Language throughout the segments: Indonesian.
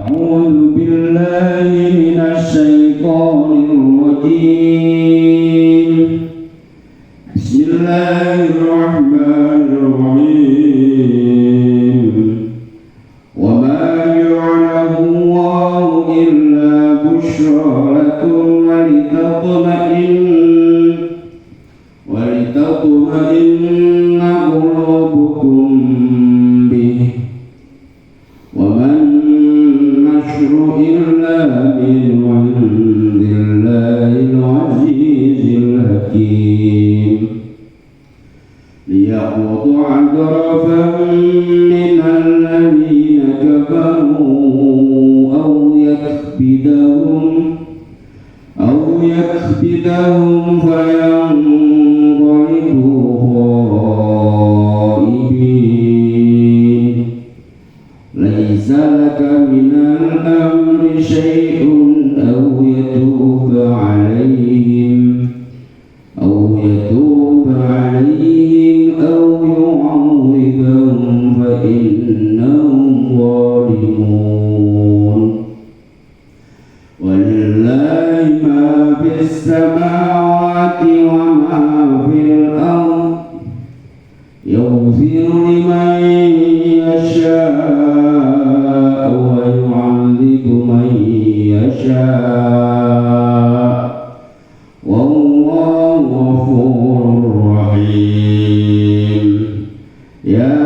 أعوذ بالله من الشيطان الرجيم بسم الله الرحمن الرحيم وما جعله الله إلا بشرى لكم ولتطمئن قلوبكم به وما النشر إلا من عند الله العزيز الحكيم ليقطع طرفا من الذين كفروا أو يكبدهم فينقلبوا خائبين ليس لك من الأمر شيء أو يتوب عليهم أو يعذبهم فإنهم ظالمون ولله ما في السماوات وما في الأرض يغفر لمن يشاء ويعذب من يشاء والله غفور رحيم يا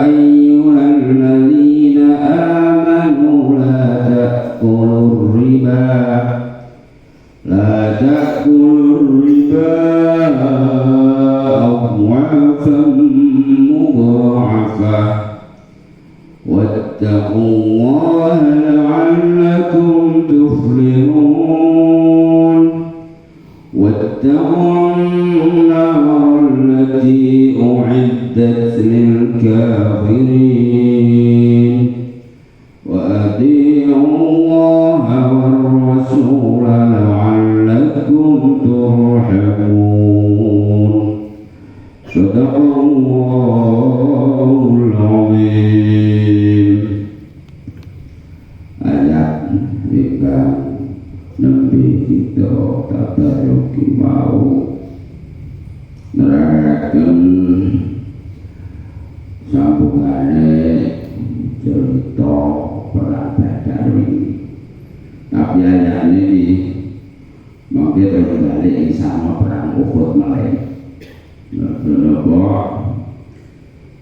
أيها الذين آمنوا لا تأكلوا الربا أضعافا مضاعفة واتقوا الله لعلكم تفلحون واتقوا النار التي أعدت للكافرين وأطيعوا الله والرسول لعلكم ترحمون صدق الله العظيم. Ayat ingkang nembe kita tabaruki mau nerangake sambungane cerita perang Badar ini. Tapi ayat ini mungkin terbalik sama perang Uhud malih. Kenapa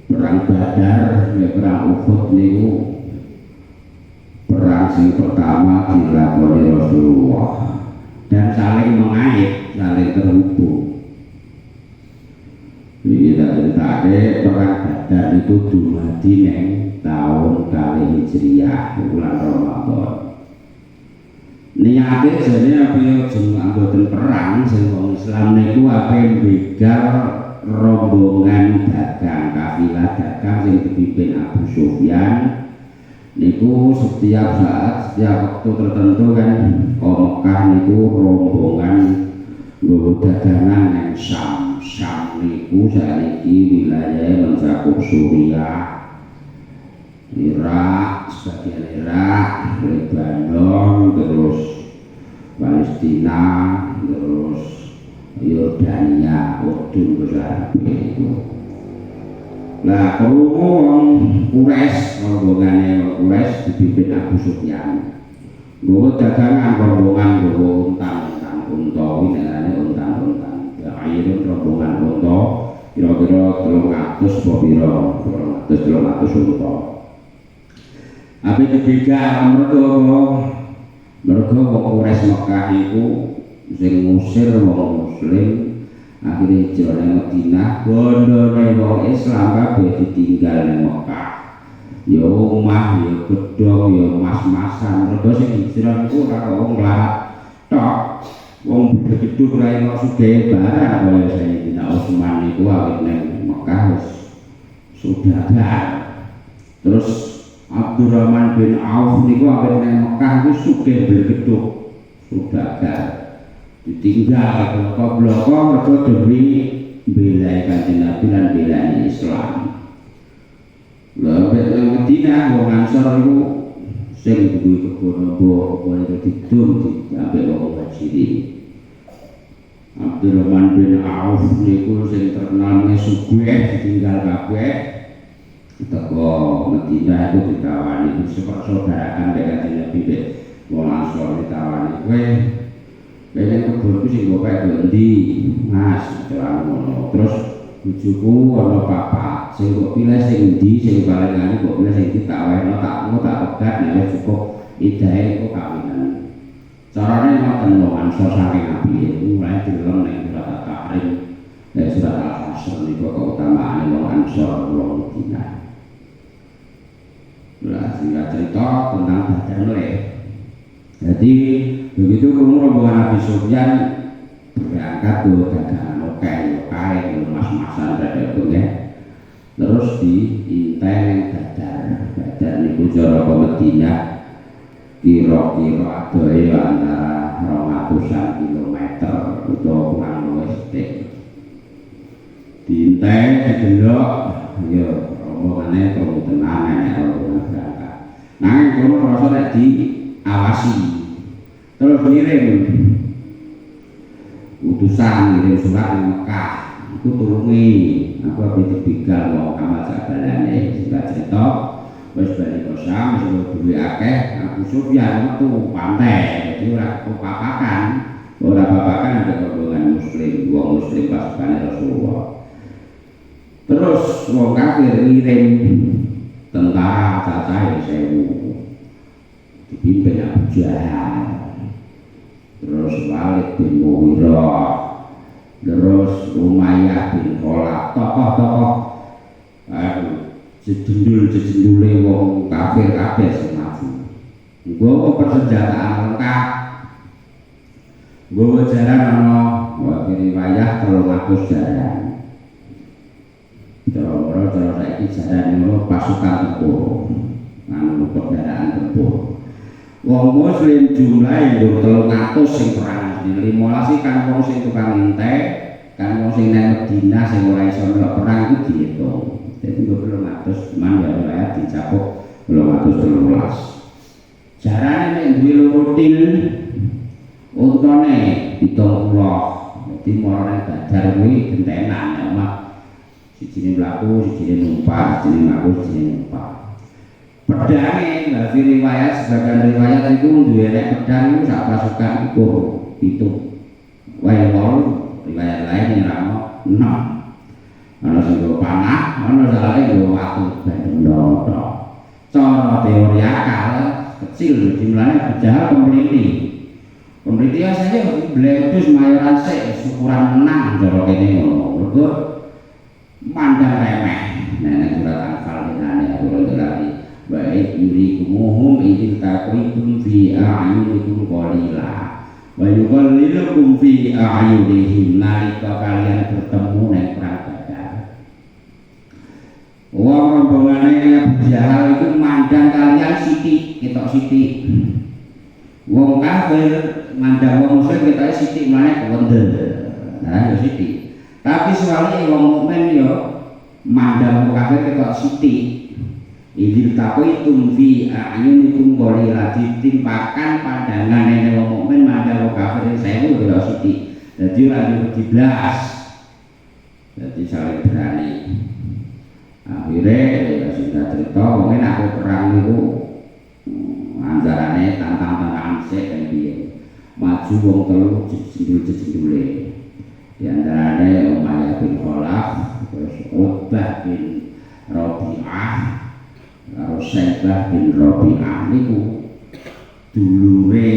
perang Badar perang Uhud niku perang sing pertama dilakoni Rasulullah dan saling mengait, saling terhubung. Ini ceritane perang Badar itu dumadi neng tahun kali Hijriah bulan Ramadan. Niate jane ape mboten perang sing wong Islam niku ape begal rombongan dagang kafilah dagang sing dipimpin Abu Sufyan niku setiap saat setiap waktu tertentu kan Mekah niku rombongan nggawa dagangan nang Syam niku saiki wilayah mencakup Suriah, Irak, sebagian Irak, Lebanon, terus Palestina, terus Yordania, Urdun, itu. Nah, wong Quraisy, rombongannya Quraisy dipimpin Abu Sufyan. Nggawa dagangan rombongan nggawa untang-untang unta, winane untang-untang. Akhirnya rombongan unta kira-kira 300 apa pira? 300 unta. Ape ketiga mergo wong Quraisy Mekah iku sing ngusir wong muslim akhirnya hijrah nang Madinah, bondone wong Islam kabeh ditinggal nang Mekah. Ya omah, ya gedhong, ya mas-masan. Mergo sing hijrah iku ora wong mlarat tok. Wong gedhong ra ono sugih barang kaya Sayyidina Utsman iku awit nang Mekah wis sudagar. Terus Abdurrahman bin Auf niku awit nang Mekah iku sugih bergedhong sudagar. Ditinggal bloko-bloko mergo demi bela Kanjeng Nabi lan bela Islam. Lha nek nang Madinah wong Ansor iku sing duwe kebon apa itu didum diambek wong Muhajirin. Abdurrahman bin Auf niku sing terkenal sugih ditinggal kabeh teko Madinah itu ditawani saudaraan dek kanjeng Nabi dek wong Ansor ditawani kowe nek kebonku sing mbok pek ndi Mas ngono terus bojoku ana papat sing mbok pilih sing ndi sing paling anu mbok pilih sing tak wehno tak pegat nek cukup idahe kok kawinan carane ngoten wong Ansor saking Nabi mulai dilem ning surat At-Tahrim dan surat Al-Hasr niku keutamaane wong Ansor wong Madinah. Lah singkat cerita tentang Badar. Jadi begitu rombongan Nabi Sufyan berangkat ke dagangan kain emas-emasan pada itu ya. Terus diintai Badar niku cara ke Madinah kira-kira adohe antara 200 kilometer utawa kurang luwih sithik. Diintai didelok ya rombongane terus tenan nek ora berangkat. Nanging kono rasa nek diawasi. Terus ngirim utusan ngirim surat di Mekah itu turungi aku habis dibigal mau kamal sabalane singkat cerita wis bali kosam wis duwe akeh Abu Sufyan metu pantai jadi ora papakan ada rombongan muslim wong muslim pasukan Rasulullah terus wong kafir ngirim tentara cacahe 1000 dipimpin Abu Jahal terus Walid bin Mughirah terus Umayyah bin Khalaf tokoh-tokoh jejendul-jejendule wong kafir kabeh sing maju nggawa persenjataan lengkap nggawa jaran ana riwayat 300 jaran cara saiki jaran ngono pasukan tempur nganu kendaraan tempur wong muslim jumlahe yo 300 sing perang di 15 kan wong sing tukang entek kan wong sing nang Madinah sing ora iso melok perang itu diitung dadi 200 man ya riwayat dicakup 213 jarane nek duwe loro til untane 70 dadi morane Badar kuwi gentenan ya mak sijine mlaku sijine numpak sijine mlaku sijine numpak pedange dari riwayat sebagian riwayat itu duwe nek pedang itu sak pasukan iku 7 wae riwayat lain nerangno 6 ana sing panah ana saleh nggo watu bendoro cara teori akal kecil jumlahnya berjalan peneliti saja bledus mayoran sik ukuran menang cara kene ngono mergo mandang remeh nek surat Al-Anfal ngene lagi baik yurikumuhum idil taqitum fi a'yunikum qalila wa yuqallilukum fi a'yunihim nalika kalian bertemu ning perang Badar. Wong rombongane Abu Jahal itu mandang kalian sithik ketok sithik. Wong kafir mandang wong muslim ketok sithik maneh wendel. Nah yo sithik. Tapi soalnya wong mukmin yo mandang wong kafir ketok sithik. Idil taqitum fi a'yunikum qalila ditimpakan pandangan ene wong mukmin mandang wong kafir 1000 kira sithik. Dadi ora diblas. Dadi saling berani. Akhirnya ya sudah cerita wong nek perang niku antarane tantang-tantangan sik kan piye. Maju wong telu jejendul-jejendule. Di antarane Umayyah bin Khalaf, terus Utbah bin Rabi'ah, karo Syaibah bin Rabi'ah niku dulure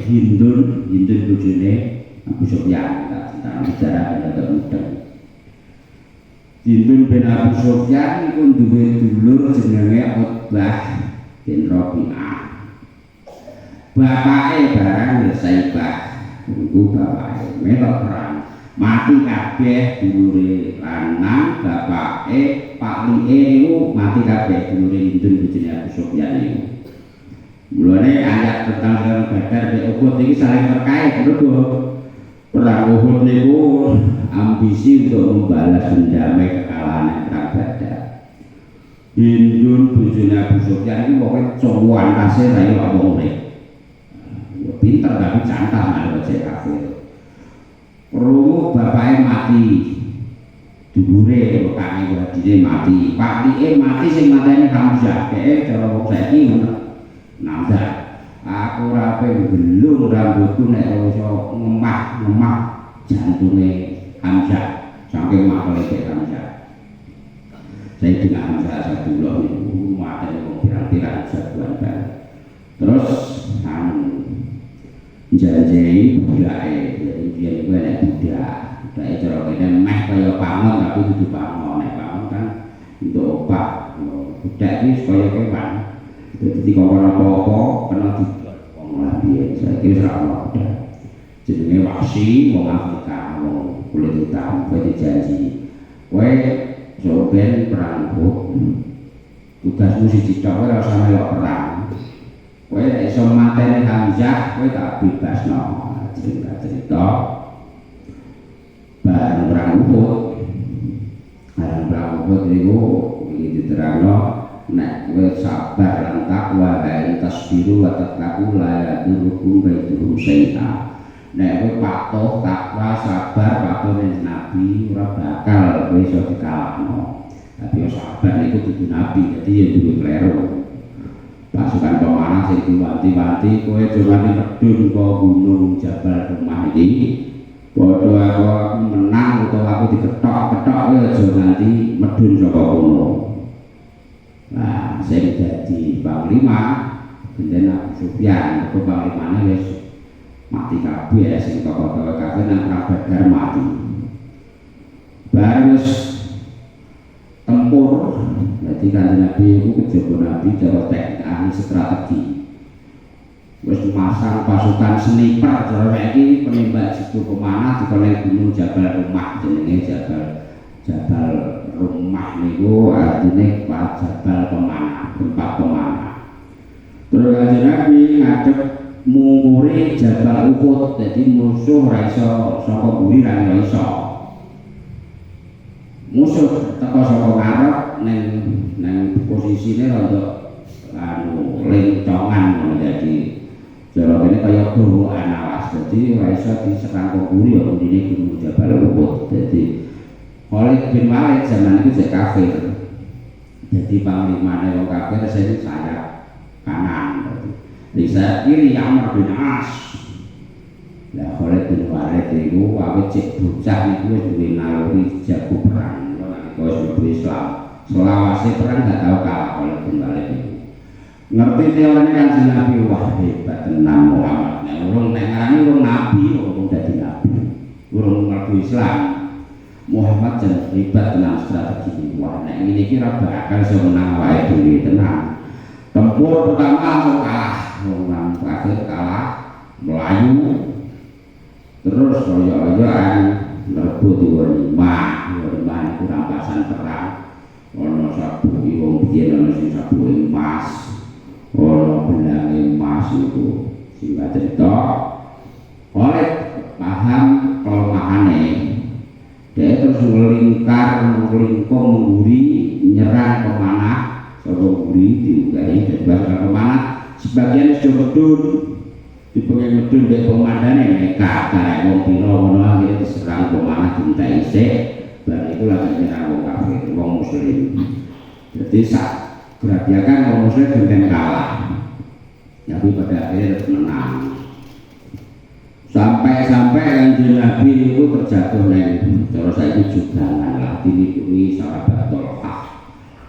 Hindun bojone Abu Sufyan tentang bicara pada muda. Hindun bin Abu Sufyan niku duwe dulur jenenge Utbah bin Rabi'ah. Bapake barang ya Syaibah, niku bapake melok perang. Mati kabeh dulure lanang, bapake paklike niku mati kabeh dulure Hindun bojone Abu Sufyan niku. Mulane ayat tentang perang Badar nek Uhud iki saling terkait mergo perang Uhud niku ambisi untuk membalas dendam kekalahan perang Badar. Hindun bojone Abu Sufyan iki pokoke cowokan tasih ra iso wong urip. Ya pinter tapi cantah nang cek kafir. Krungu bapake mati. Dulure kakek wadine mati. Paklike mati sing mateni Hamzah. Dhek cara wong saiki ngono. Namzah. Aku ora pengen rambutku nek iso ngemah jantunge Hamzah. Saking maklike Hamzah. Saya dengan Hamzah Asadullah itu materi pirang-pirang satuan baru. Terus janji budake, jadi dia itu ada budake cara kene meh kaya pangon tapi dudu pangon. Nek pangon kan untuk obat. Budak iki kaya kewan. Dadi kok apa-apa kena didol wong labiyen. Saiki wis ora ono budak. Jenenge Wahsi wong Afrika, wong kulit hitam, kowe dijanji. Kowe Soben perang tugasmu siji tok ora usah melok perang. Kowe nek iso mateni Hamzah, kowe tak bebasno. Cerita bareng perang Uhud. Bareng perang Uhud niku iki diterangno nek kowe sabar lan takwa lan tasbiru wa tattaqu la yadurukum baituhum syai'a. Nek kowe patuh takwa sabar patuh ning Nabi ora bakal kowe iso dikalahno. Tapi sabar niku dudu Nabi, dadi ya duwe kleru. Pasukan pemanah sing diwanti-wanti kowe cuma medun ke gunung Jabal Rumah iki. Padha aku menang utawa aku diketok-ketok kowe aja nganti medun saka kono. Nah, sing dadi panglima Genten Abu Sufyan, kok panglimane wis mati kabeh sing tokoh-tokoh kabeh nang Badar mati. Bareng tempur, jadi Kanjeng Nabi itu kejaba Nabi cara teknik ahli strategi. Wis masang pasukan sniper cara iki penembak jitu pemanah dikoleh gunung Jabal Rumah jenenge Jabal Rumah niku artine Jabal pemanah, tempat pemanah. Terus Kanjeng Nabi ngadep mungkuri Jabal Uhud, jadi musuh ra iso saka buri ra iso. Musuh teko saka ngarep nang posisine rada lencongan ngono dadi cara kene kaya gowaan alas. Dadi ra iso diserang kok buri ya burine gunung Jabal Uhud. Dadi Khalid bin Walid zaman itu jek kafir. Jadi panglimane wong kafir sing sayap kanan. Di sayap kiri Amr bin As. Lah Khalid bin Walid itu awit cek bocah itu duwe naluri jago perang. Kok iso Islam. Selawase perang gak tau kalah Khalid bin Walid itu. Ngerti teorine Kanjeng Nabi wah hebat tenan Muhammad. Nek urung nek ngarani urung nabi, urung dadi nabi. Urung mlebu Islam. Muhammad jan hebat tenan strategi. Wah nek ngene iki ra bakal iso menang wae dhewe tenan. Tempur pertama langsung kalah. Wong kafir kalah, melayu terus kaya-kayaan merebut lima itu rampasan perang. Ono sabuki wong biyen ono sing sabuki emas, ono belang emas itu singkat cerita oleh paham kelemahane dia terus melingkung mengguri nyerang pemanah saka guri diugai dan bakal pemanah sebagian sudah medun dipengen medun dari pemandane mereka karek wong pira ngono akhirnya diserang pemanah cinta isik dan itu lagi nyerang wong kafir wong muslim. Jadi saat gerabiakan wong muslim dengan kalah tapi pada akhirnya tetap menang sampai Kanjeng Nabi itu terjatuh neng cara saiki judangan lah dilipuni sahabat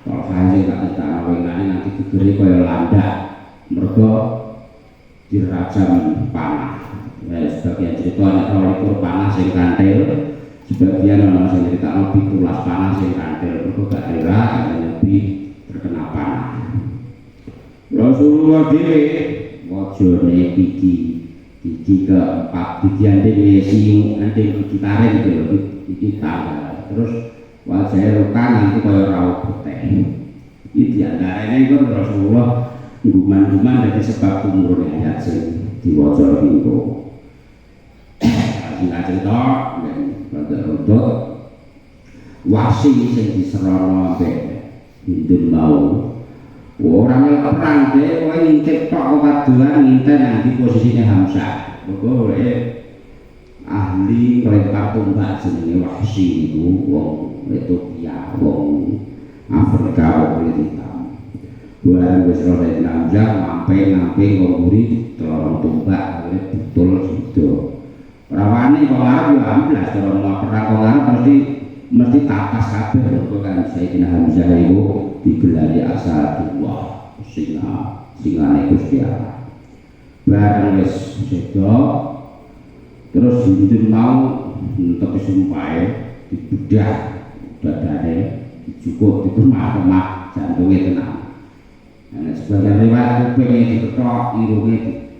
Tolhah sing tak cerita wengane nanti gegere kaya landak mergo dirajam panah. Ya sebagian cerita nek 12 panah sing kantil, sebagian ana sing critakno 17 panah sing kantil mergo gak rela Nabi terkena panah. Rasulullah dhewe wajane gigi keempat didianding siung anding gigi taring gitu iki tambah terus wajah luka nanti kaya raup putih. Ini diantaranya itu Rasulullah guman-guman dari sebab umurnya ayat sing diwaca itu. Singkat cerita, pada untuk Wahsi sing diserono ambek Hindun mau orang yang perang deh, kowe ngintip tok kadulan nginten nanti posisinya Hamzah. Pokoke ahli melempar tombak jenenge Wahsy niku wong Ethiopia, wong Afrika wong hitam. Barang wis ora Hamzah mampe wong muri telorong tombak betul sido. Rawane kok arep yo amblas cara perang kok arep mesti tapas kabeh kok kan Sayyidina Hamzah iku digelari Asadullah singane Gusti Allah. Barang wis sedo terus Hindun mau entek sumpahe dibedah dadane dicukup dikemah-kemah jantunge tenang. Nah, sebagian riwayat kupingnya diketok, irungnya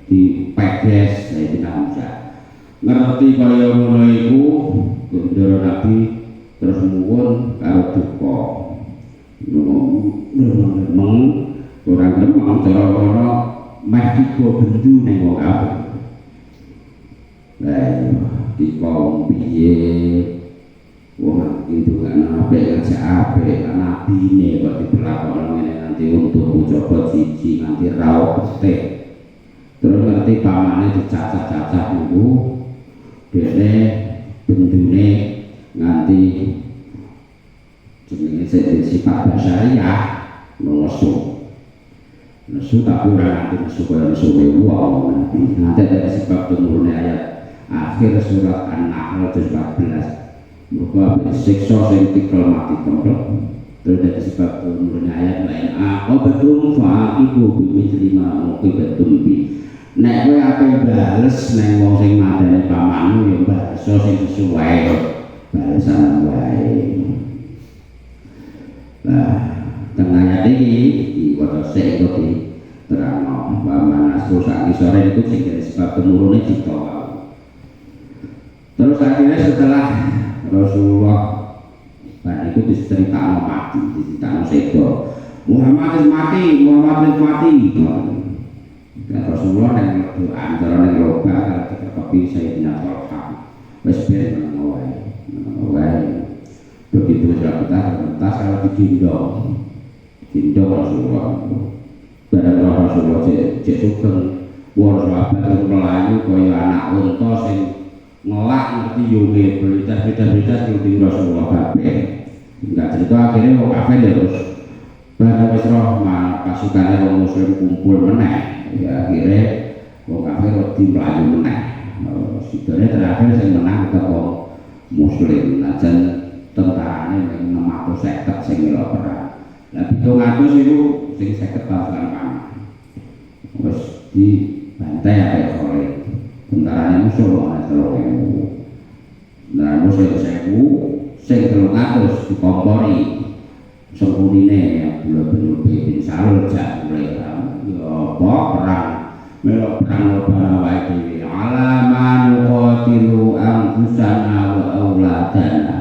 dipedes, Sayyidina Hamzah. Ngerti kaya ngono iku, Gondoro Nabi terus muwun karo duka. Memang orang demam cara-cara meh tiga bendu ning wong kabeh. Lah dikon piye wong itu kan apik kerja apik nabine kok diperlakukan ngene nanti untuk coba siji nanti rawuh pete terus ngerti pamane dicacat-cacat niku dene bendune nganti jenenge sifat syariah nesu tak kurang nanti nesu kaya nesu wong nanti ada sebab turunnya ayat akhir surat An-Nahl 14 Muka siksa sing tikel mati tontok terus dari sebab turunnya ayat lain betul fa'iku bimithli betul bi nek kowe ape bales neng wong sing madani pamanmu ya bales sing sesuai balesan wae. Nah tengah ayat iki diwaca sik kok diterangno bahwa nasru sak sore itu sing dari sebab turunnya cipta. Terus akhirnya setelah Rasulullah itu diceritakan mati, diceritakan sedo Muhammad mati. Dan Rasulullah yang doa antara yang loba kalau kita kopi Sayyidina Tolha wes ben menawai begitu sudah kita kertas kalau digendong Rasulullah barang Rasulullah cek sugeng wong sahabat itu melayu kaya anak unta sing ngelak ngerti yunge berita-berita di Rasulullah kabeh. Enggak cerita akhirnya wong kabeh terus bareng wis roh pasukane wong muslim kumpul meneh. Ya akhirnya wong kabeh wedi mlayu meneh. Sidone terakhir sing menang karo muslim najan tentarane ning 650 sing melu perang. Lah 700 iku sing 50 pasukan panah. Wis dibantai ape oleh tentaranya musuh ana 3.000. Nah musuh 1.000 sing 300 dikompori sengkunine ya bener-bener bin Salul jak mulai ya apa perang melok perang wae dhewe alaman qatilu anfusana wa auladana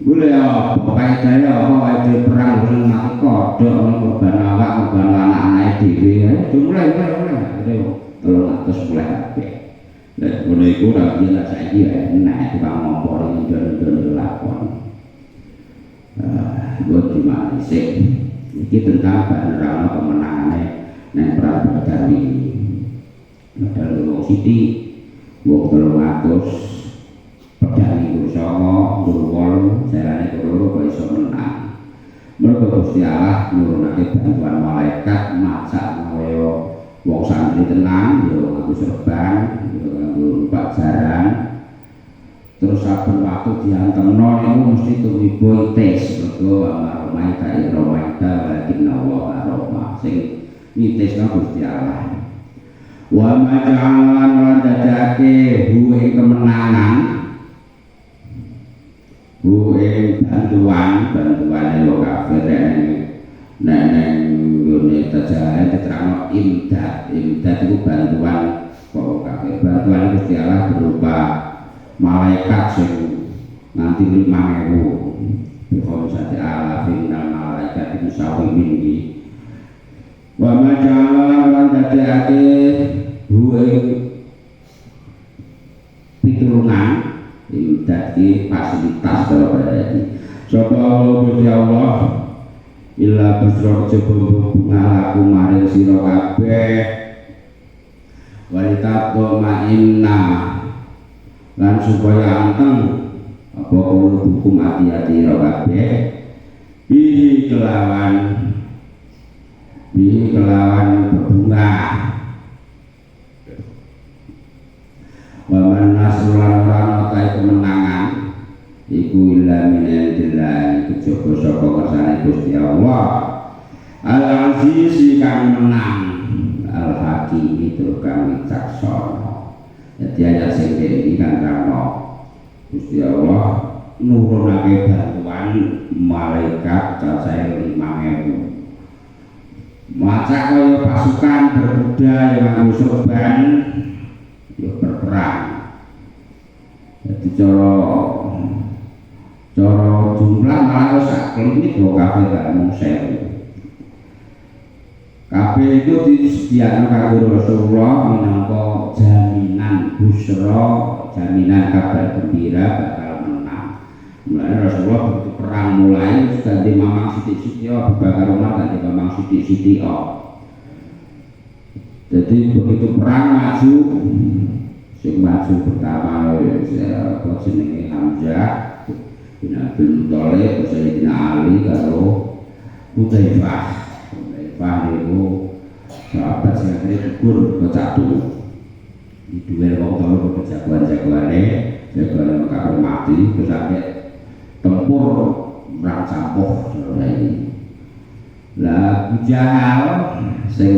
boleh apa kaidane apa wae perang sing mati kodhok korban awak korban anak-anak dhewe mulai 300 mulai kabeh. Dan kono iku ora biasa saiki ya nek tukang ngompor ndon-ndon lakon. Buat gimana sih? Iki tentang penerang kemenangane nang perang Badar iki. Padahal wong Siti wong 300 pedang iku saka Durwol jarane loro kok iso menang. Mergo Gusti Allah nurunake bantuan malaikat masak kaya wong santri tenang yo nganggo serban numpak jaran terus saben waktu diantemno niku mesti tumibo tes mergo amar romaita lakin Allah aroma sing nitesna Gusti Allah wa maja'alan lan dadake buwe kemenangan buwe bantuan wong kafir neng ngene tajane diterangno imdad itu bantuan kok kabeh bantuan Gusti Allah berupa malaikat sing nganti 5.000 bikhamsati alafin malaikat musawimin iki wa maja'ala lan dadekake duwe pitulungan imdad iki fasilitas berarti sapa Gusti Allah illa busra coba bunga laku maring sira kabeh wanita maina lan supaya anteng apa hukum hati-hati sira kabeh bihi kelawan berbunga wa nasrulan ora ana kemenangan iku illa min indillah kejaba saka kersane Gusti Allah Al-Aziz kang menang Al-Hakim itu kang wicaksana. Jadi ayat sing iki kan karena Gusti Allah nurunake bantuan malaikat cacahe 5.000 maca kaya pasukan berkuda yang serban ya berperang. Jadi cara jumlah malah sak klinik kok kabeh gak mung 1000. Kabeh itu disediakan karo Rasulullah minangka jaminan busra, jaminan kabar gembira bakal menang. Mulai Rasulullah begitu perang mulai ganti mamang sithik-sithik Abu Bakar Umar ganti mamang sithik-sithik. Jadi begitu perang maju sing maju pertama apa jenenge Hamzah bin Abdul Muthalib, Sayyidina Ali karo Hudzaifah itu sahabat sing akhirnya gugur kecatu di duel wong tau kejagoan-jagoane karo mati terus sampai tempur perang campuh ini lah Abu Jahal sing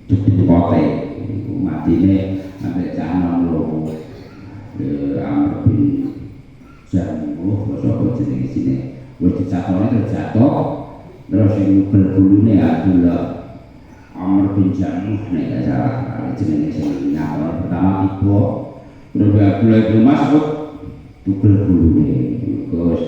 dadi kote iku matine sampai jaman loro Amr bin Jamuh basa jenenge sine wis dicatone terus jatuh terus sing berbulune Abdullah Amr bin Jamuh nek gak salah jenenge sing nyatone pertama tiba terus Abdullah bin Mas'ud tugel bulune terus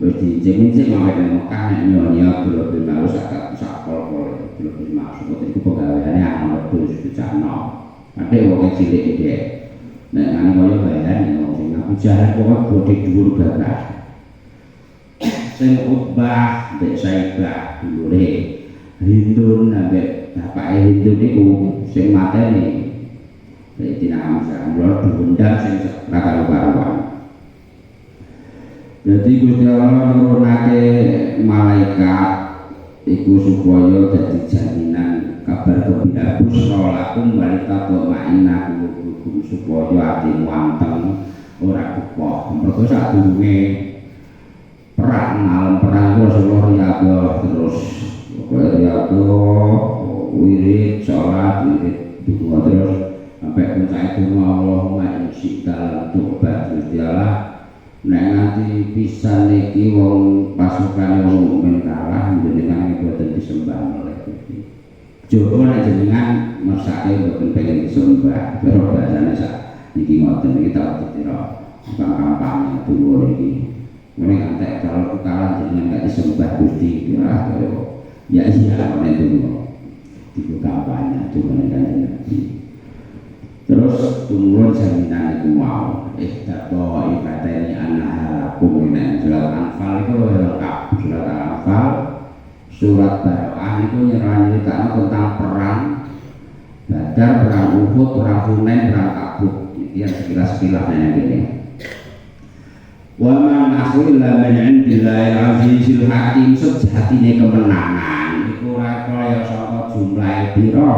dijemin-jemin sampai Mekah nek nyonya Abdullah bin Mas'ud sak pol-pol Abdullah bin Mas'ud iku pegaweane ana terus dicano ate wong cilik iki nek ana kaya bayan wong sing Abu Jahal kok bodhe dhuwur banget sing Utbah mbek Saibah dulure Hindun ambek bapake Hindun iku sing mateni Sayyidina Hamzah lho diundang sing ra karo-karuan. Jadi Gusti Allah nurunake malaikat iku supaya dadi jaminan kabar gembira busra lakum walita ma'ina hukum supaya atimu anteng ora kupoh. Mergo sadurunge perang malam perang Rasulullah riyadhah terus pokoke riyadhah wirid salat wirid donga terus sampai puncake donga Allahumma insyika tobat Gusti Allah nek nganti pisan niki wong pasukan wong mukmin kalah jenengan boten disembah oleh Gusti. Coba nek jenengan mesake boten pengen disembah karo bahasane sak niki ngoten iki tak diterima kampanye dulu iki. Mereka ngantek kalau kalah jenengan gak disembah Gusti ya iya nek dulu diku kampanye cuma nek Nabi. Terus tumurun jaminan itu mau ikhtato ifateni anahalakum minna surat Anfal itu lengkap surat Anfal surat Baroah itu nyeritakan tentang perang Badar, perang Uhud, perang Hunain, perang Tabuk itu yang sekilas-sekilasnya gini wa man nasru illa min indillahil azizil hakim sejatine kemenangan iku ora kaya saka jumlah pira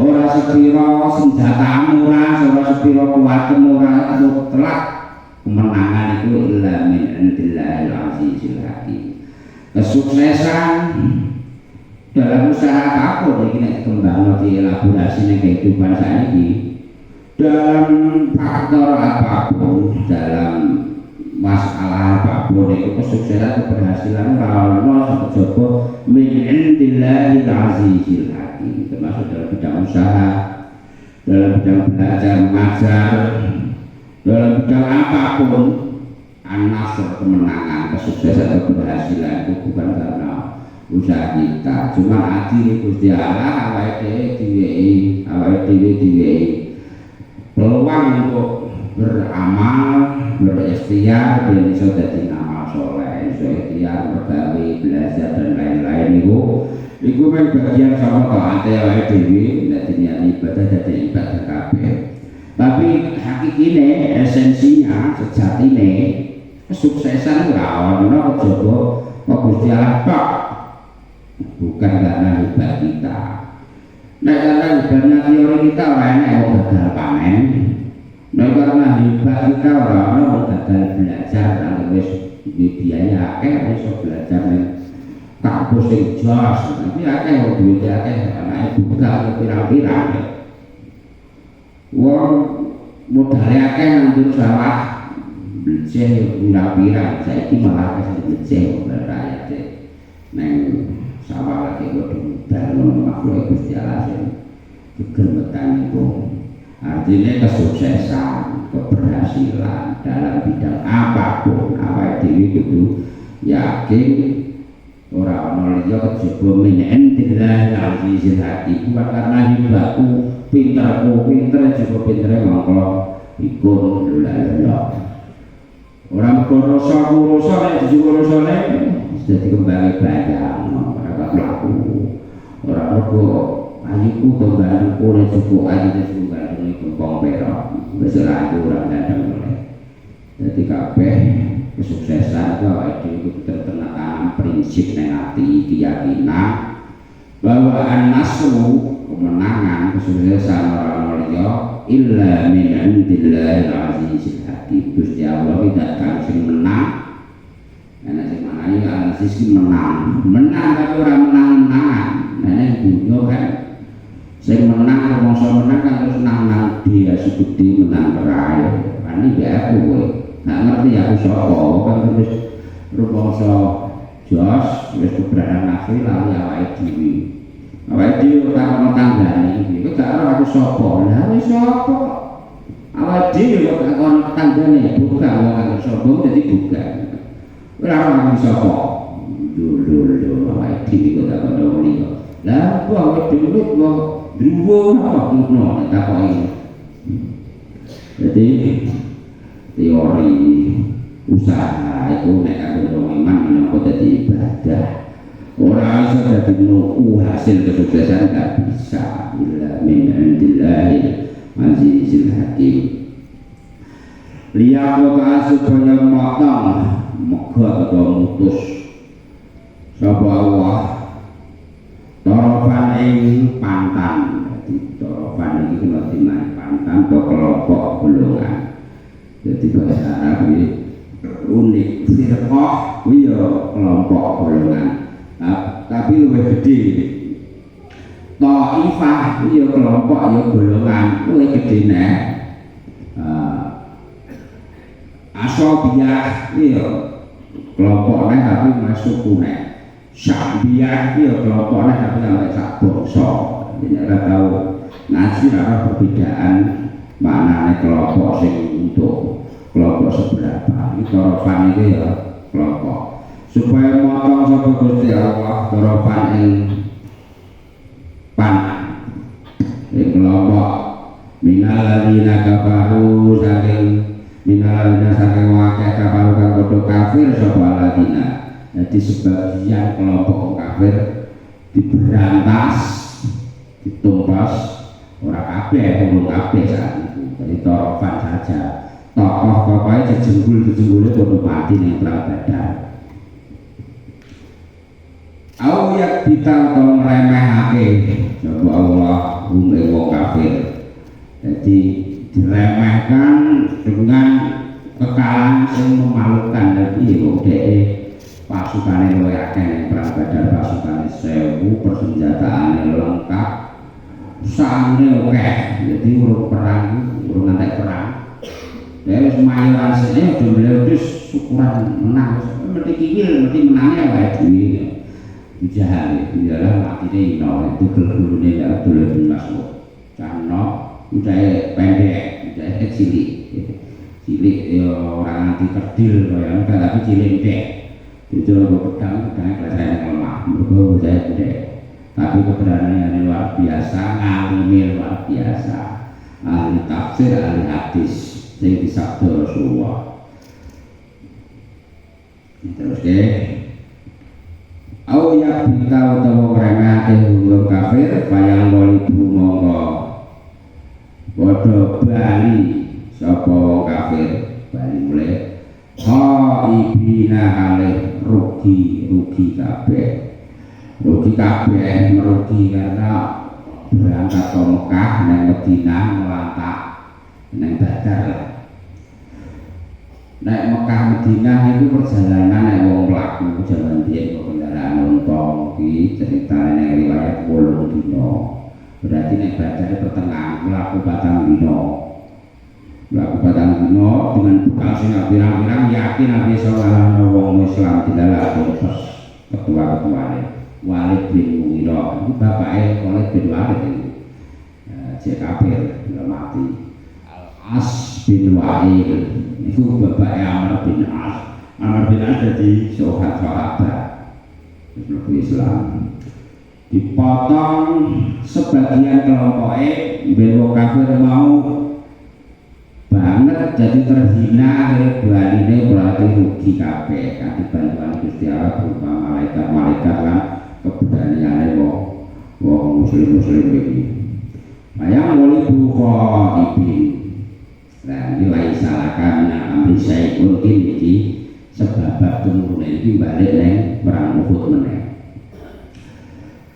ora sepira senjatamu ora sepira kuwatmu ora mutlak kemenangan itu illa min indillahil azizil hakim. Kesuksesan dalam usaha apapun ini nek kembang di elaborasi kehidupan saiki dalam faktor apapun dalam masalah apapun itu kesuksesan keberhasilan ora kejaba min indillahil azizil hakim termasuk dalam bidang usaha dalam bidang belajar mengajar dalam bidang apapun an-nasr kemenangan kesuksesan keberhasilan itu bukan karena usaha kita cuma adil Gusti Allah awake dhewe diwehi peluang untuk beramal berikhtiar dan iso dadi amal soleh iso ikhtiar bergawe belajar dan lain-lain itu kan bagian sama kok ate awake dhewe nek niat ibadah dadi ibadah kabeh. Tapi hakikine esensinya sejatine kesuksesan ora ono kejaba Gusti Allah tok. Bukan karena hebat kita. Nek karena hebatnya teori kita ora enak wong gagal panen. Nek karena hebat kita ora ono wong gagal belajar nang wis biaya akeh iso belajar ning kampus sing jos, tapi akeh wong duwe akeh anake buka pirang-pirang. Wong modale akeh nang njero sawah beceh pirang-pirang, saiki malah akeh beceh rakyat nang sawah lagi modal ngono makhluk Gusti Allah sing kegermetan itu. Artinya kesuksesan, keberhasilan dalam bidang apapun awake dhewe kudu yakin ora ana liya kejaba min indillah azizil hakim. Bukan karena hebatku, pinterku, pinter juga pintere mongko ikut lula-lula. Orang berdosa nek dijurusane dadi kembali bayang ora mlaku. Ora mergo ayuku to gandengku nek cukup ayune sing gandeng iku kempong perok. Wis ora ora gandeng oleh. Dadi kabeh kesuksesan itu awake dhewe kudu tertanam prinsip nang ati keyakinan bahwa an-nasru kemenangan kesuksesan orang liya illa min indillahil azizil hakim. Gusti Allah tidak akan sing menang ana sing manani ana sing menang tapi ora menang-menangan. Nek dunya kan sing menang rumangsa menang kan terus nang dia segede menang terakhir. Ani ya aku kowe nggak ngerti aku sapa kan terus rumangsa jos wis keberadaan akhir lalu awake dhewe. Awake dhewe ora ono tanggane iki. Kowe gak ora aku sapa. Lah wis sapa? Awake dhewe kok gak ono tanggane bukan wong kang sombong dadi bukan. Ora ono aku sapa. Lho awake dhewe kok gak ono liya. Lah kok awake dhewe kok driwo apa ngono takoki. Jadi teori usaha itu nek kanggo iman menapa dadi ibadah. Orang bisa jadi menunggu hasil kesuksesan tidak bisa illa min indillahil azizil hakim. Liyaqta supaya motong megat atau mutus sapa Allah tarafan ing pantan. Jadi tarafan iki kena dimain pantan atau kelompok golongan. Jadi bahasa Arab ini unik firqah ya kelompok golongan. Tapi lebih gede Taifah ya kelompok ya golongan lebih gede nih Asobiyah ya kelompoknya tapi masuk nih Syabiyah ya kelompoknya tapi sampai sak bangsa. Jadi ada tahu ngaji ada perbedaan maknanya kelompok sing untuk kelompok seberapa. Ini tarafan itu ya kelompok supaya motong sapa Gusti Allah tarafan ing panah ing kelompok minal ladina kafaru saking wakil kafaru kang padha kafir sapa ladina. Jadi sebagian kelompok kafir diberantas ditumpas ora kabeh wong kabeh saat itu. Jadi tarafan saja tokoh-tokohnya dijenggul-jenggulnya padha mati ning perang Badar. Au yak kita tolong remehake coba Allah umum wong kafir. Jadi diremehkan dengan kekalahan yang memalukan. Jadi wong dhek pasukane luwih akeh perang Badar, pasukane 1000, persenjataane lengkap, sangune akeh. Jadi urung perang, urung ngantek perang. Ya wis mayoran sene jumlah wis syukuran menang, mesti kikil mesti menangnya wae dhewe. Dijahal iyalah matine ino itu kelurune Abdullah bin Mas'ud. Cano ucahe pendek, ucahe cilik ya ora nganti kerdil kaya tapi cilik ndek. Itu lho pedang kelasane lemah, mergo ucahe pendek. Tapi keberaniannya luar biasa, ngalime luar biasa. Ahli tafsir, ahli hadis sing disabda Rasulullah. Terus au ya bika utawa ngremehake wong kafir bayang walibu monggo padha bali sapa wong kafir bali mulai ibina hale rugi kabeh merugi karena berangkat ke Mekah nang Madinah melantak nang Badar. Nek Mekah Madinah itu perjalanan nek wong mlaku jaman biyen kok kendaraan unta iki ceritane ning riwayat 8 dina. Berarti nek Badar pertengahan mlaku 4 dina. Mlaku 4 dina dengan bekal sing pirang-pirang yakin Nabi sallallahu wong Islam dilalak terus ketua-ketuane. Walid bin Mughirah itu bapaknya Walid bin Walid itu cek kafir sudah mati. Al-As bin Wa'il itu bapaknya Amr bin As jadi sahabat Islam dipotong sebagian kelompoknya ben wong kafir mau banget jadi terhina baline berarti rugi kabeh kanthi bantuan Gusti Allah berupa malaikat-malaikat lan keberaniane wong muslim iki. Bayang boleh buka ibin. Nah, nilai salakan amri saikul iki sebab turun iki balik nang perang Uhud meneh.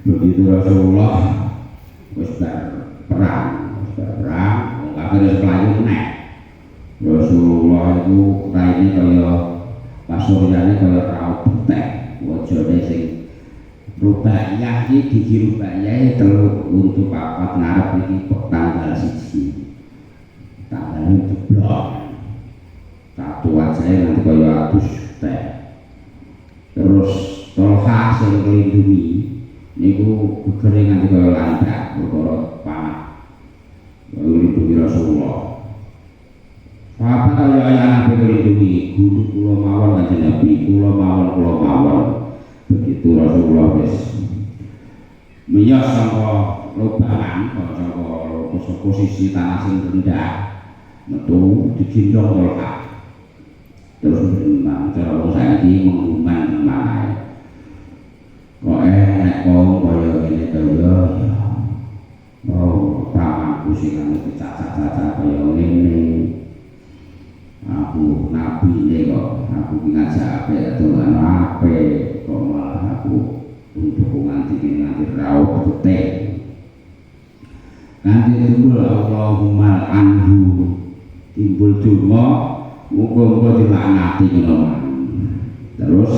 Begitu Rasulullah wis perang wong kafir pelayu meneh. Rasulullah itu raine kaya pasuriane kaya raut betek wajane sing Rubaiyah iki gigi Rubaiyah telu untuk papat ngarep iki tanggal 1 tanggal jeblok satu aja nanti kaya atus teh terus Tolha sing nglindungi niku gegere nganti kaya landak perkara panah nglindungi Rasulullah. Apa kaya ayah Nabi melindungi guru kula mawon kanjeng Nabi kula mawon begitu Rasulullah wis miyos saka lubangan saka posisi tanah sing rendah metu digendong Tolha terus memang cara wong saiki mengguman manae kok nek wong kaya ngene to ya pamanku sing anu cacat-cacat kaya ngene aku nabi ini kok aku ngajak apa Tuhan apa kok malah aku untuk nganti rauh betek nanti timbul Allahumma anhu timbul cuma muka-muka dilaknati terus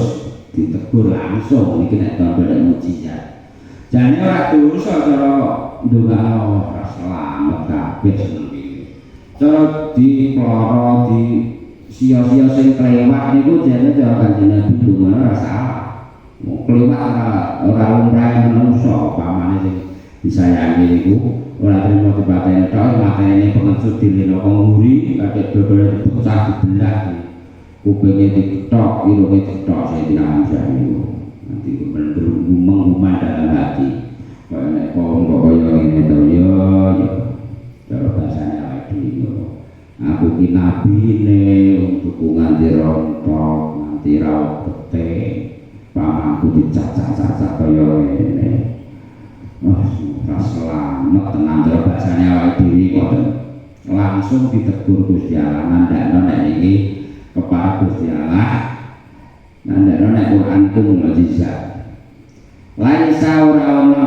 ditegur langsung ini kena tambah mujizat jadi orang dosa cara ndongakno selamat kabeh cara di peloro di sia-sia sing kelewat niku jane cara kanjeng Nabi ora salah. Mau kelewat ora lumrah menungso pamane sing disayangi niku ora trimo dipateni tok mateni pengecut dileno nguri kadhe dodole dipecah dibelah kupinge diketok irunge diketok Sayyidina Hamzah niku nanti bener ngumang dalam hati kaya nek kok kaya ngene to ya cara bahasanya aku ki nabine untuk nganti rontok nganti raut petek pamaku dicacak-cacak kaya ngene ora selamat tenan cara bahasane awake dhewe kok langsung ditegur Gusti Allah nandakno nek iki kepareng Gusti Allah nandakno nek Quran ku mukjizat laisa ora ono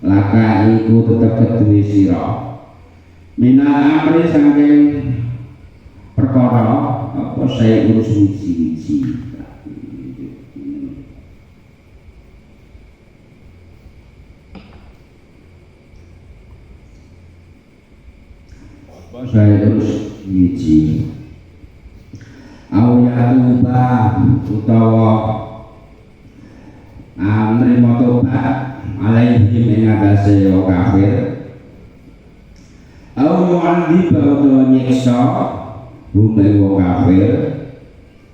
laka iku tetep keduwe sira mina amri saking perkara apa saya urus wiji-wiji apa saya urus wiji awiyatuba utawa amri motobat alaihim ing atase kafir au yu'adzi ba'da nyiksa bumi wong kafir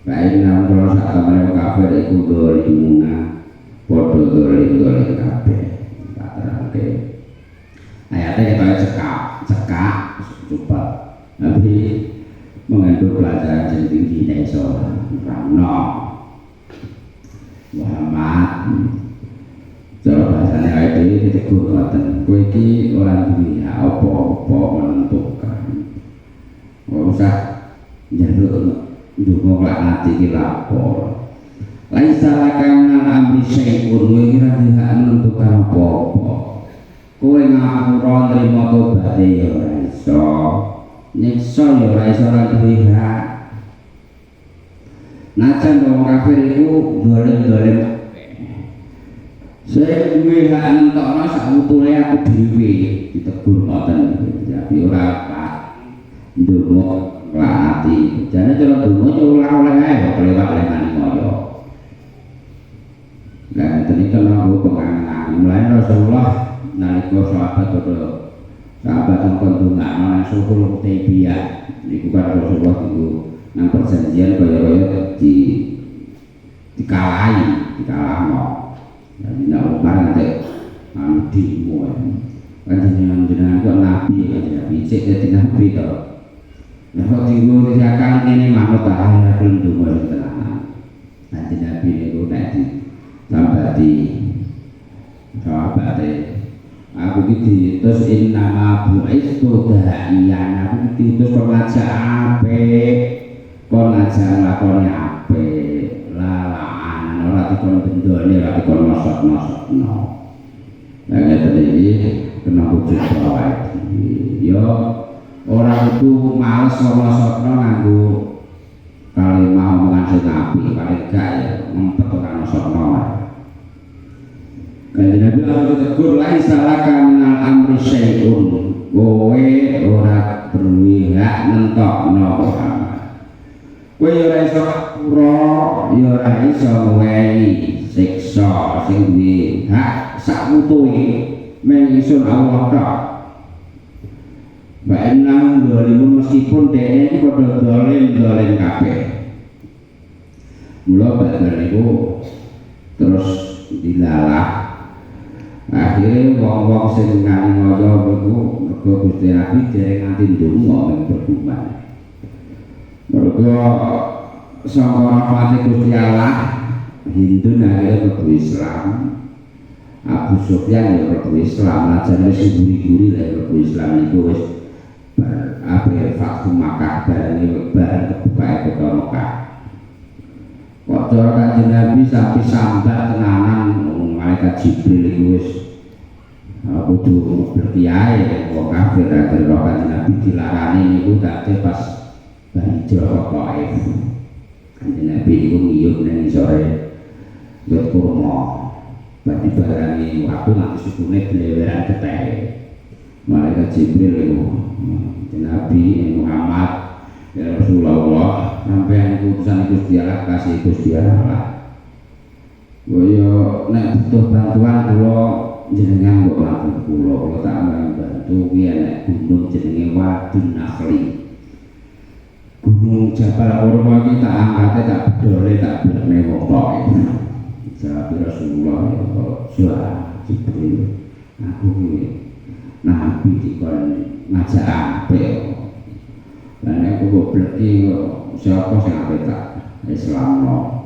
bae nang kula sak temene kafir iku dolimuna padha dolim kabeh patrake ayate kita cekak coba nanti mengandung pelajaran sing tinggi iso rano Muhammad cara bahasane ae dhewe ditegur ngoten kowe iki ora duwe apa-apa menentukan ora usah njaluk ndonga laknati iki lapor laisa lakana amri syai'un kowe iki ra menentukan apa-apa kowe ngapura nrimo tobaté ya ora iso nyiksa ya ora iso ora duwe hak najan wong kafir iku dolen-dolen saya duwe hak nentokno sak utule aku dhewe ditegur ngoten jadi ora apa ndonga laknati jane cara ndonga yo ora oleh ae kok lewat lewani moyo lan tenika nanggo pengangan mulai Rasulullah nalika sahabat yang ndongakno nang Sulhul Hudaybiyah niku kan Rasulullah iku nang perjanjian kaya-kaya dikalahno jadi nak Umar nanti demo kan jenengan kok nabi ya cek jadi nabi toh nah kok tinggal di sekarang ini manut arah belum demo di tengah nanti nabi itu nanti sampai di sahabat aku gitu terus ini nama bu'istu da'iyan aku gitu terus pengajak ape pengajak lakonnya ape lalaan ora dikon bendone ora dikon masuk-masukno lah ngeten iki kena wujud wae yo orang itu males masukno nganggo kalimah omongan sing apik paling gak ya ngempet ora masukno kanjeng Nabi langsung tegur laisa laka minal amri syai'un kowe ora perlu hak nentokno kowe ora iso pura ya ora iso ngwehi siksa sing duwe hak sak mutuhe men isun Allah tok wa enam dolimun meskipun dene iki padha dolim kabeh mula badal niku terus dilalah akhirnya wong-wong sing ngani ngoyo niku mergo Gusti Nabi dereng nganti ndonga ning bergumah mergo sangka rahmate Gusti Allah Hindu akhirnya berbu Islam Abu Sufyan ya berbu Islam aja wis guri-guri lek berbu Islam niku wis akhir Fathu Makkah bareng kebuka kota Makkah kok cara Kanjeng Nabi sampai sambat tenanan malaikat Jibril itu wis kudu berkiai wong kafir akhir Kanjeng Nabi dilarani niku dadi pas hijrah kok Kanjeng Nabi iku ngiyup nang sore wit kurma berarti barani waktu nanti sukune beleweran keteh malaikat Jibril itu Nabi Muhammad ya Rasulullah sampai utusan Gusti Allah kasih Gusti Allah yo nek butuh bantuan kula jenengan kok lapor kula tak bantu kuwi nek gunung jenenge Wadun Nakhli gunung Jabal Urwa iki tak angkate tak bedole tak blekne pokoke jawab Rasulullah ya Jibril aku kuwi nabi dikon ngajak apik lan aku kok bleki siapa sing apik tak Islamno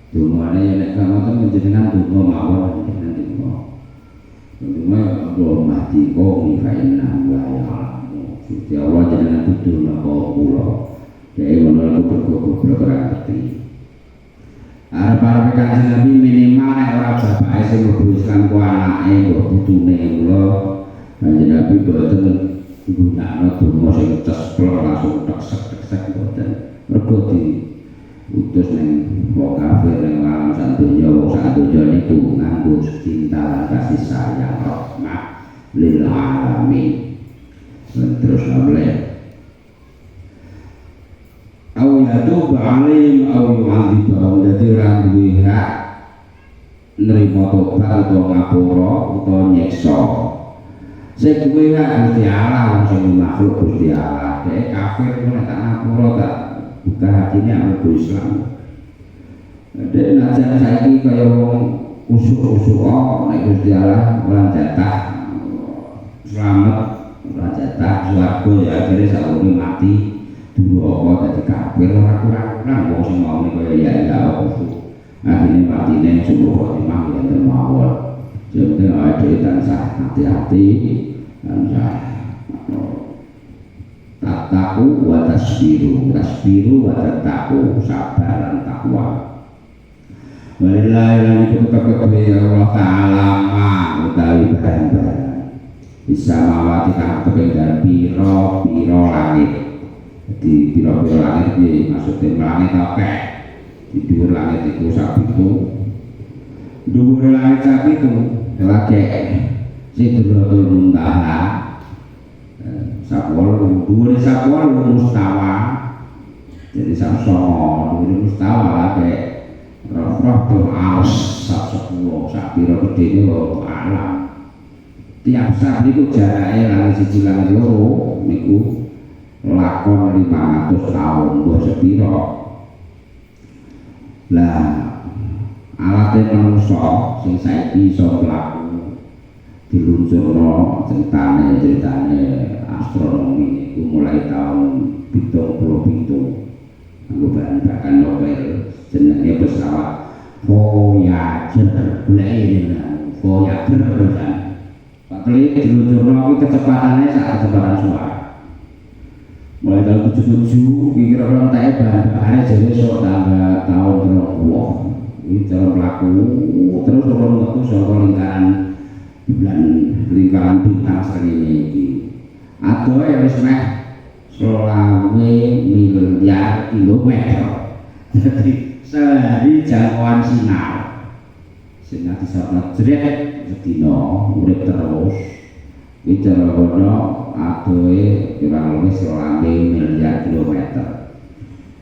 dumane nek kamu menjenengan donga mawon nanti kok dumane Allah mati kok mikaina wa ya Gusti Allah jenengan tutur kok kula dhewe ngono aku bergoblok ora ngerti arep-arep Kanjeng Nabi minimal nek ora bapake sing mlebu Islam ku anake kok putune kula Kanjeng Nabi boten gunakno donga sing cesplok langsung tek-tek boten mergo utus ning wong kafir ning alam sandonya wong sandonya niku nganggo cinta lan kasih sayang rahmat lil alamin terus oleh au yadu ba'alim au yu'adzibahum dadi ora duwe hak nrimo tobat utawa ngapura utawa nyiksa sing duwe hak Gusti Allah sing makhluk Gusti Allah dhek kafir nek tak ngapura tak buka hatinya Abu Islam dek najan saiki kaya wong usuk-usuk nek Gusti Allah ora jatah selamat ora jatah swarga ya akhire sauri mati dulu apa dadi kafir ora kurang-kurang wong sing mau kaya ya akhirnya patine subuh khotimah yang termawon jadi ada tansah hati-hati tansah tataku wa tasbiru wa tataku sabar dan takwa walillahi lan iku tetep Allah taala ma utawi barang-barang bisa mawati kang kependan piro langit di piro langit iki maksudnya langit akeh di dhuwur langit iku sabiku dhuwur langit sabiku lagi Sidratul Muntaha Sakwal dhuwur sakwal mustawa jadi samsono dhuwur mustawa lagi roh tuh aos sak 10 sak piro gedene alam tiap saat niku jarake langit siji langit loro niku lakon 500 tahun mbok sepiro lah alatnya manusia sing saiki iso mlaku diluncurno ceritane astronomi niku mulai tahun 77 nggo bahan Nobel jenenge pesawat Voyager kan Pak Klik diluncurno kecepatannya saat kecepatan suara mulai tahun 77 kira-kira entek bahan-bahannya jadi so tangga tahun 20 ini cara pelaku terus turun waktu soal lingkaran bintang sering ini atau yang disebut selawe miliar kilometer jadi sehari jangkauan sinar di sana jeret sedino urip terus bicara kono adoe kurang lebih selawe miliar kilometer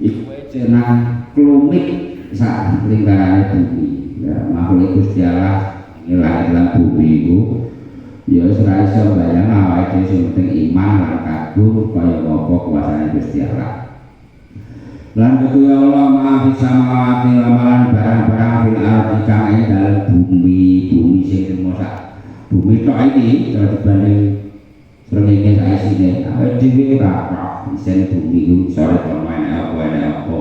iku cenah klumik sak lingkarane bumi ya makhluk Gusti Allah ini lahir dalam bumi itu ya ora iso bayang awake dhewe sing penting iman lan kagum kaya apa kuasane Gusti Allah lan kedua Allah maha bisa mawati lamalan barang-barang fil ardi kang ing dalem bumi sing termosak bumi tok iki cara dibanding srengenge saisine awake dhewe ora roh isen bumi ku sore kono apa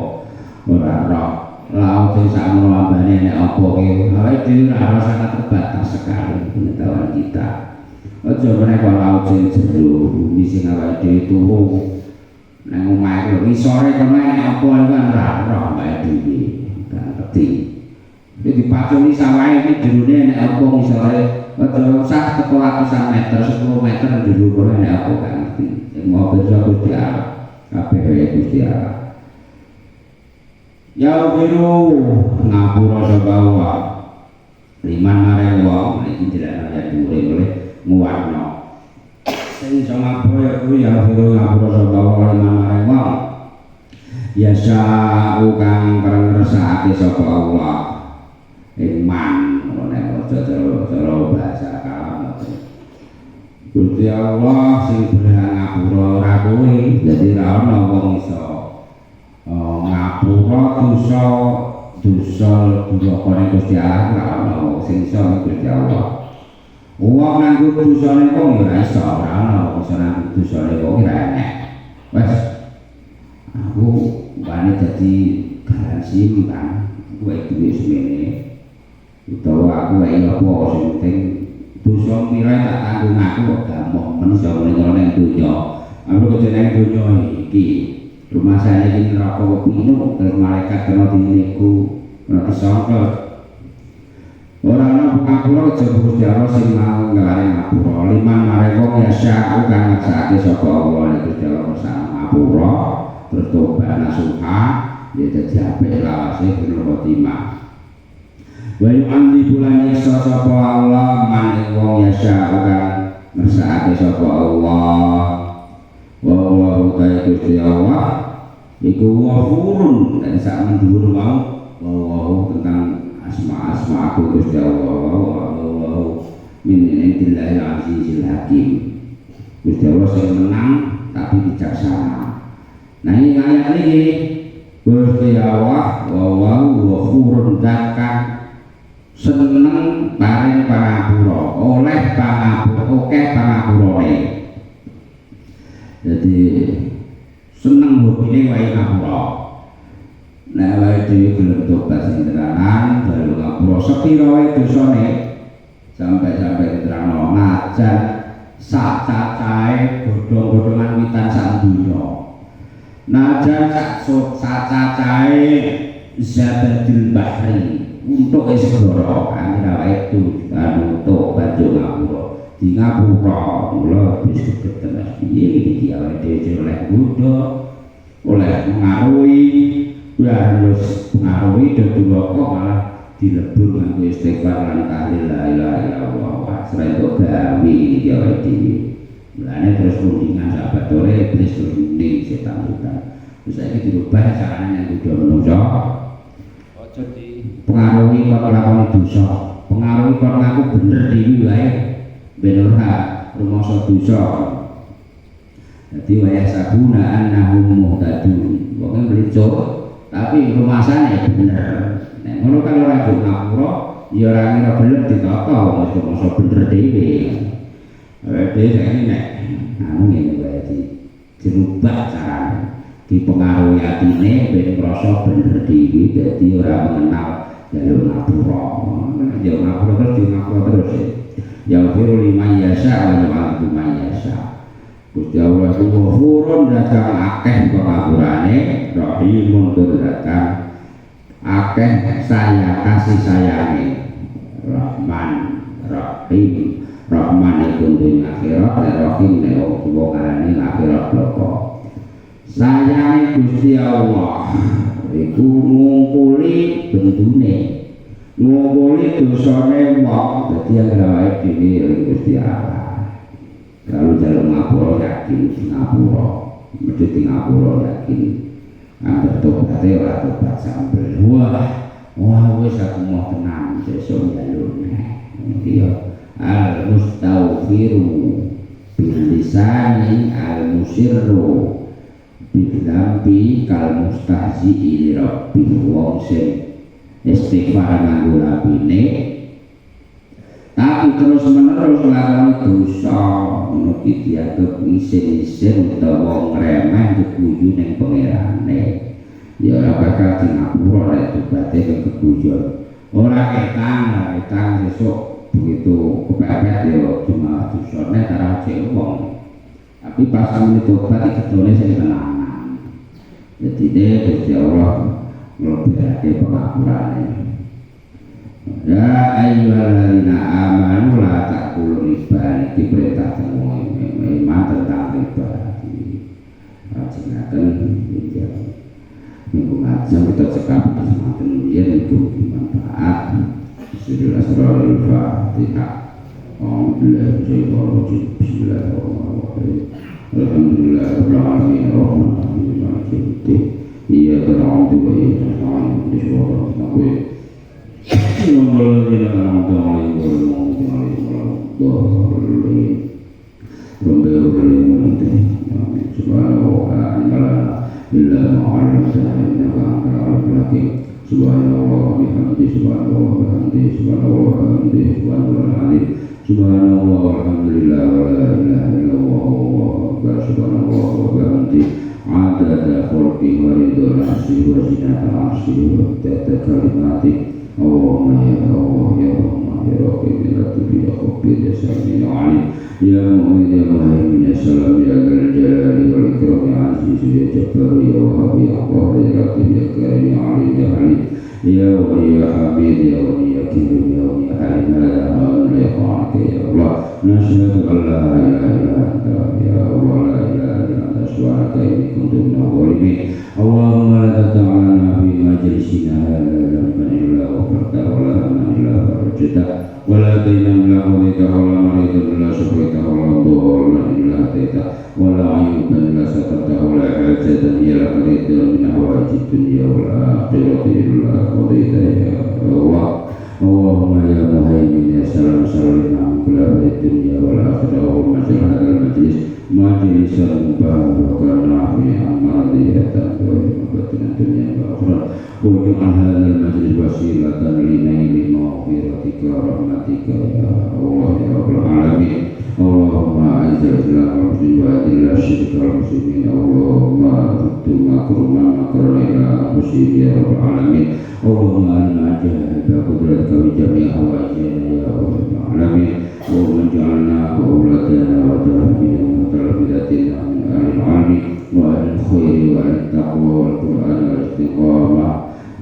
ora roh laut yang sama lambane nek apa ki awake dhewe ora sangat terbatas sekali pengetahuan kita aja menawa laut sing jero bumi sing awake dhewe turu nang omahe lho isore kono nek apa kan ora roh awake dhewe kan ngerti iki dipaculi sawahe iki jerone nek apa isore aja usah teko ratusan meter 10 meter jero kono nek apa kan ngerti mau bisa Gusti Allah kabeh Gusti Allah ya biru ngapura sapa wae liman marang wong iki jenenge ya boleh nguwarno sing iso ngapura kuwi ya biru ngapura sapa wae liman marang wong ya sa'u kang kersake sapa Allah iman nek cara bahasa kalam Gusti Allah sing berhak ngapura ora kuwi dadi ora ana wong iso ngapura dosa durhakane Gusti Allah ora ana sing iso Gusti Allah. Wong nanggo dosane kok ora iso ora ana iso nanggo dosane kok ora enek. Wes aku bane dadi garansi kan kowe duwe semene utawa aku wae apa sing penting dosa pira tak tanggung aku kok gampang menungso ning donya. Aku kok jeneng donya iki rumah saya ini neraka kepinu dan malaikat kena diniku kena disangka orang-orang ngapura aja Gusti Allah sing mau ngelare ngapura liman mareko biasa kang ngasake sapa Allah Gusti Allah sang ngapura terus tobat nasuha ya dadi apik lawase kena khotimah wa yu'anni bulan yasa sapa Allah man wong yasa kang ngasake sapa Allah wa utai Gusti Allah iku wafurun dan sak mendhuwur mau tentang asma aku Gusti Allah min indillahil azizil hakim Gusti Allah sing menang tapi bijaksana. Nah ini ayat ini Gusti Allah wafurun zakang seneng paring pangapura oleh pangapura oke pangapurane jadi seneng hobine wae ngapura nek awake dhewe gelem tobat sing tenanan jaluk ngapura sepira wae dosane sampai diterangno najan sak cacahe godhong-godhongan witan sak donya najan sak cacahe zabadil bahri untuk segoro kan awake itu untuk banjur ngapura di ngapura mula wis ketenas piye iki awake dhewe oleh bodho oleh mengaruhi harus mengaruhi dodoloko malah dilebur nganggo istighfar lan tahlil la ilaha illallah wa srentuk gawe iki awake dhewe mulane terus rundingan sahabat dore terus runding setan-setan terus saiki dirubah carane yang kudu menungso aja pengaruhi kok lakoni dosa pengaruhi kok ngaku bener dhewe wae ben ora rumangsa dosa dadi waya sabuna annahum muhtadun wong mlicur tapi rumasane bener nek ngono kan ora kudu ngapura ya ora ngira bener ditata wong rumangsa bener dhewe dhewe saiki nek anu ngene wae dirubah carane dipengaruhi atine ben ngrasa bener dhewe dadi ora mengenal jalur ngapura jalur ngapura terus di ngapura terus ya firu lima yasa wa yu'adzu man yasa Gusti Allah itu ghafurun datang akeh pengapurane rahimun datang akeh saya kasih sayange rahman rahim rahman itu dunia akhirat rahim nek wong ngarani akhirat bloko sayange Gusti Allah iku ngungkuli bendune ngungkuli dosane wong dadi awake dhewe Gusti Allah kalau jalur ngapura yakin ngapura mesti di ngapura yakin angger tobaté ora tobat sambil wah wis aku mau tenang sesuk jalur iki yo al mustaghfiru bil lisani al musirru bidambi kal mustahzi li rabbi wong sing istighfar nganggo labine tapi terus menerus nglakoni dosa ngono iki dianggep isin-isin utawa ngremeh keguyu ning pangerane ya ora bakal dingapura nek tobaté keguyon ora ketang sesuk begitu kepepet ya cuma dosane karo wong tapi pas sampe tobat kedone sing tenanan dadi Gusti Allah nglebokake pengapurane ya ayyuhalladzina amanu la taqulu riba iki perintah semua iman tentang riba ajengaken iki minggu ngajeng kita cekap semakin yen itu bermanfaat Bismillahirrahmanirrahim Bismillahirrahmanirrahim Alhamdulillahirrahmanirrahim iya na'budu wa nasta'in Ada khulqi wa ridho nafsi wa zinata arsi wa tata kalimati Allahumma ya Allah ya Rahman ya Rahim ya Latif ya Khabir ya Sami ya Alim ya Mu'min ya Muhaimin ya Salam ya Dzal Jalali wal Ikram ya Aziz ya Jabbar ya Wahhab ya Qahhar ya Latif ya Karim ya Alim ya Halim ya Wali ya Hamid ya Wali ya Kirim ya Wali ya Halim ya Rahman ya Qahhar ya Allah Nasyhadu an la ilaha illa anta ya Allah la ilaha illa anta subhanaka inni kuntu minadh dhalimin Allahumma la tad'alna fi majlisina hadha وفرت ولا من إلا فرجت ولا دينا إلا قضيت ولا مريضا إلا شفيت ولا ضالا إلا هديت ولا عيوبا إلا سترت ولا حاجة هي لك قضيت من حوائج الدنيا والآخرة إلا قضيت يا الله اللهم يا مهيمن يا سلام سلمنا من كل أمر الدنيا والآخرة اللهم اجعل هذا المجلس مجلسا مباركا نافعا مرضية وبركة الدنيا والآخرة واجعل هذا المجلس وسيلة لنيل مغفرتك ورحمتك يا الله يا رب العالمين Allahumma a'izz al-islam wal muslimin wa adil asyirka wal muslimin Allahumma ruddu makruman makrona muslimin ya rabbal alamin Allahumma anna ajaib qudratka bi jami' hawajina ya rabbal alamin Allahumma ja'alna wa auladana wa tarabina wa tarabidatina min al-'ilmi wa al-khairi wa al-taqwa wal qur'an wal istiqamah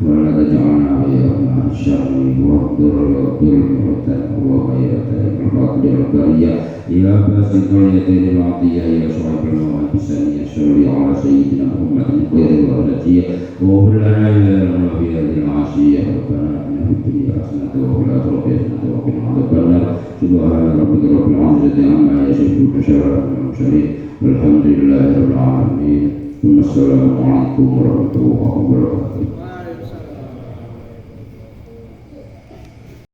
ولا تجعلنا وإياهم الشر والضر والظلم والتقوى يا تائب الفضل والبرية يا باسط اليدين العطية يا صاحب المواهب السنية صل على سيدنا محمد خير الولدية واغفر لنا يا رب في هذه العشية ربنا آتنا في الدنيا حسنة وفي الآخرة حسنة وقنا عذاب النار سبحان ربك رب العزة عما يصفون وسلام على المرسلين والحمد لله رب العالمين ثم السلام عليكم ورحمة الله وبركاته.